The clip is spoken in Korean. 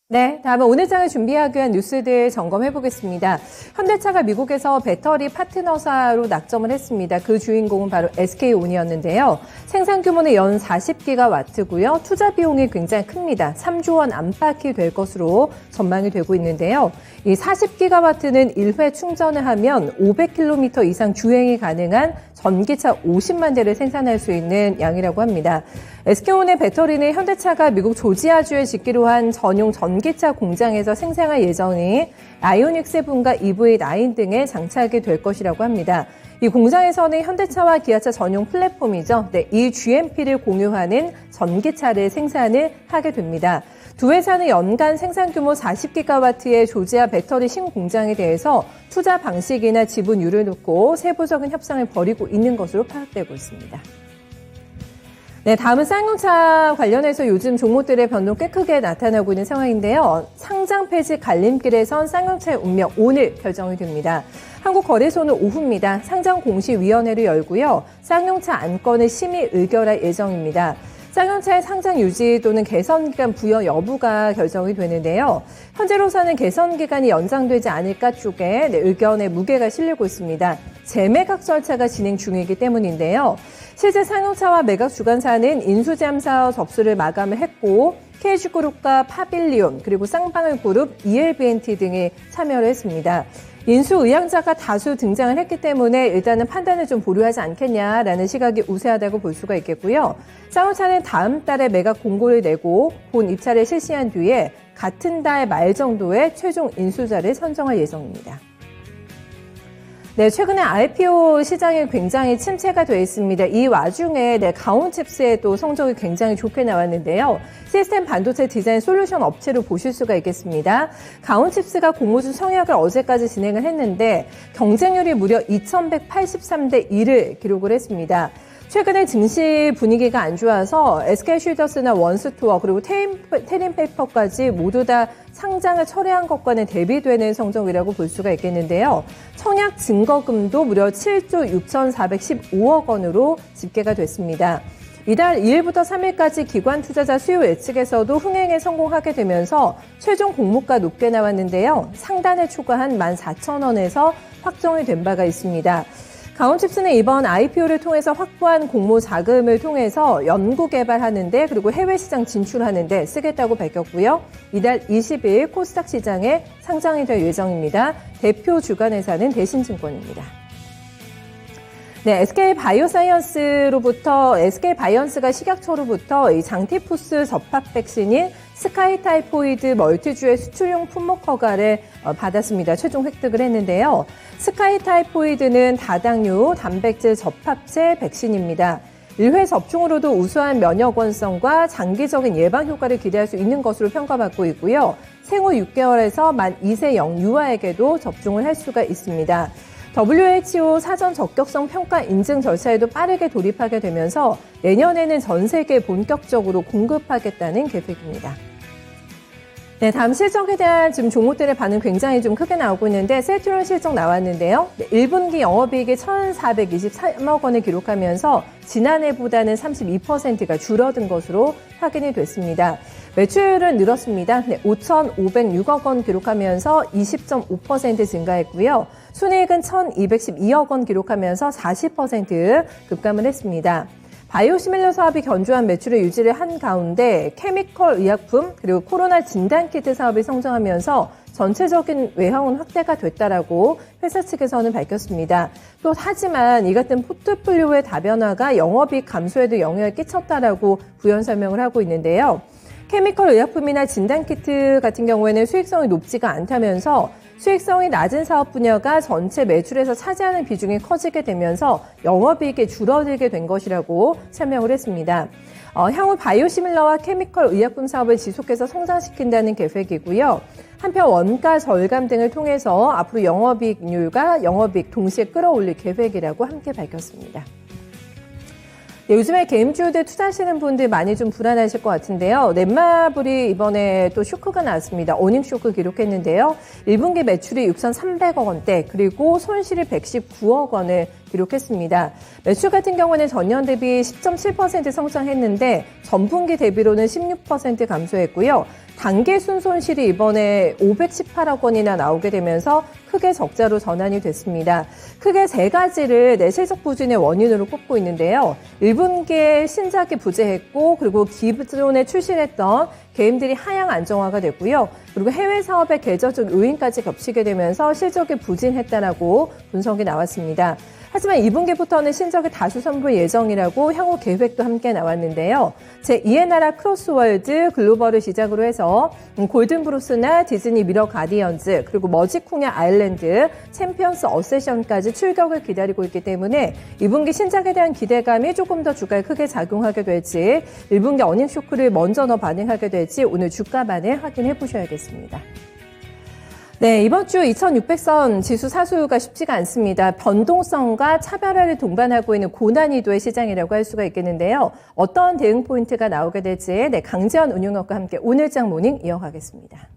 네, 다음은 오늘 장을 준비하기 위한 뉴스들 점검해 보겠습니다. 현대차가 미국에서 배터리 파트너사로 낙점을 했습니다. 그 주인공은 바로 SK온이었는데요. 생산 규모는 연 40기가와트고요. 투자 비용이 굉장히 큽니다. 3조 원 안팎이 될 것으로 전망이 되고 있는데요. 이 40기가와트는 1회 충전을 하면 500km 이상 주행이 가능한 전기차 50만 대를 생산할 수 있는 양이라고 합니다. SK온의 배터리는 현대차가 미국 조지아주에 짓기로 한 전용 전기차 공장에서 생산할 예정이 아이오닉 7과 EV9 등에 장착이 될 것이라고 합니다. 이 공장에서는 현대차와 기아차 전용 플랫폼이죠. 이 GMP를 공유하는 전기차를 생산을 하게 됩니다. 두 회사는 연간 생산 규모 40기가와트의 조지아 배터리 신공장에 대해서 투자 방식이나 지분율을 놓고 세부적인 협상을 벌이고 있는 것으로 파악되고 있습니다. 네, 다음은 쌍용차 관련해서 요즘 종목들의 변동 꽤 크게 나타나고 있는 상황인데요. 상장 폐지 갈림길에 선 쌍용차의 운명 오늘 결정이 됩니다. 한국거래소는 오후입니다. 상장공시위원회를 열고요. 쌍용차 안건을 심의 의결할 예정입니다. 쌍용차의 상장 유지 또는 개선기간 부여 여부가 결정이 되는데요. 현재로서는 개선기간이 연장되지 않을까 쪽에 의견의 무게가 실리고 있습니다. 재매각 절차가 진행 중이기 때문인데요. 실제 쌍용차와 매각 주관사는 인수지함사 접수를 마감을 했고 KG그룹과 파빌리온 그리고 쌍방울그룹, ELBNT 등이 참여를 했습니다. 인수 의향자가 다수 등장을 했기 때문에 일단은 판단을 좀 보류하지 않겠냐라는 시각이 우세하다고 볼 수가 있겠고요. 쌍용차는 다음 달에 매각 공고를 내고 본 입찰을 실시한 뒤에 같은 달 말 정도에 최종 인수자를 선정할 예정입니다. 네, 최근에 IPO 시장이 굉장히 침체가 되어 있습니다. 이 와중에 가온칩스의 또 성적이 굉장히 좋게 나왔는데요. 시스템 반도체 디자인 솔루션 업체로 보실 수가 있겠습니다. 가온칩스가 공모주 청약을 어제까지 진행을 했는데 경쟁률이 무려 2183대 1을 기록을 했습니다. 최근에 증시 분위기가 안 좋아서 SK쉴더스나 원스토어 그리고 테린페이퍼까지 모두 다 상장을 철회한 것과는 대비되는 성적이라고 볼 수가 있겠는데요. 청약 증거금도 무려 7조 6,415억 원으로 집계가 됐습니다. 이달 2일부터 3일까지 기관 투자자 수요 예측에서도 흥행에 성공하게 되면서 최종 공모가 높게 나왔는데요. 상단에 초과한 14,000원에서 확정이 된 바가 있습니다. 가온칩스는 이번 IPO를 통해서 확보한 공모 자금을 통해서 연구 개발하는데 그리고 해외 시장 진출하는데 쓰겠다고 밝혔고요. 이달 20일 코스닥 시장에 상장이 될 예정입니다. 대표 주관 회사는 대신증권입니다. 네, SK바이오사이언스가 식약처로부터 이 장티푸스 접합 백신인 스카이타이포이드 멀티주의 수출용 품목 허가를 받았습니다. 최종 획득을 했는데요. 스카이타이포이드는 다당류 단백질 접합체 백신입니다. 1회 접종으로도 우수한 면역원성과 장기적인 예방 효과를 기대할 수 있는 것으로 평가받고 있고요. 생후 6개월에서 만 2세 영유아에게도 접종을 할 수가 있습니다. WHO 사전 적격성 평가 인증 절차에도 빠르게 돌입하게 되면서 내년에는 전 세계에 본격적으로 공급하겠다는 계획입니다. 네, 다음 실적에 대한 지금 종목들의 반응 굉장히 좀 크게 나오고 있는데 셀트리온 실적 나왔는데요. 1분기 영업이익이 1,423억 원을 기록하면서 지난해보다는 32%가 줄어든 것으로 확인이 됐습니다. 매출은 늘었습니다. 5,506억 원 기록하면서 20.5% 증가했고요. 순이익은 1,212억 원 기록하면서 40% 급감을 했습니다. 바이오시밀러 사업이 견조한 매출을 유지를 한 가운데 케미컬 의약품 그리고 코로나 진단키트 사업이 성장하면서 전체적인 외형은 확대가 됐다라고 회사 측에서는 밝혔습니다. 또 하지만 이 같은 포트폴리오의 다변화가 영업이익 감소에도 영향을 끼쳤다라고 부연 설명을 하고 있는데요. 케미컬 의약품이나 진단키트 같은 경우에는 수익성이 높지가 않다면서 수익성이 낮은 사업 분야가 전체 매출에서 차지하는 비중이 커지게 되면서 영업이익이 줄어들게 된 것이라고 설명을 했습니다. 향후 바이오시밀러와 케미컬 의약품 사업을 지속해서 성장시킨다는 계획이고요. 한편 원가 절감 등을 통해서 앞으로 영업이익률과 영업이익 동시에 끌어올릴 계획이라고 함께 밝혔습니다. 네, 요즘에 게임주들 투자하시는 분들 많이 좀 불안하실 것 같은데요. 넷마블이 이번에 또 쇼크가 나왔습니다. 어닝 쇼크 기록했는데요. 1분기 매출이 6,300억 원대 그리고 손실이 119억 원을 기록했습니다. 매출 같은 경우는 전년 대비 10.7% 성장했는데 전분기 대비로는 16% 감소했고요. 단기 순손실이 이번에 518억 원이나 나오게 되면서 크게 적자로 전환이 됐습니다. 크게 세 가지를 내실적 부진의 원인으로 꼽고 있는데요. 1분기에 신작이 부재했고 그리고 기존에 출시했던 게임들이 하향 안정화가 됐고요. 그리고 해외 사업의 계절적 요인까지 겹치게 되면서 실적이 부진했다라고 분석이 나왔습니다. 하지만 2분기부터는 신작을 다수 선보일 예정이라고 향후 계획도 함께 나왔는데요. 제2의 나라 크로스월드 글로벌을 시작으로 해서 골든브루스나 디즈니 미러 가디언즈 그리고 머지쿵야 아일랜드 챔피언스 어세션까지 출격을 기다리고 있기 때문에 2분기 신작에 대한 기대감이 조금 더 주가에 크게 작용하게 될지 1분기 어닝 쇼크를 먼저 반응하게 될지 오늘 주가 반응 확인해 보셔야겠습니다. 네, 이번 주 2600선 지수 사수가 쉽지가 않습니다. 변동성과 차별화를 동반하고 있는 고난이도의 시장이라고 할 수가 있겠는데요. 어떤 대응 포인트가 나오게 될지 강지연 운용학과 함께 오늘장 모닝 이어가겠습니다.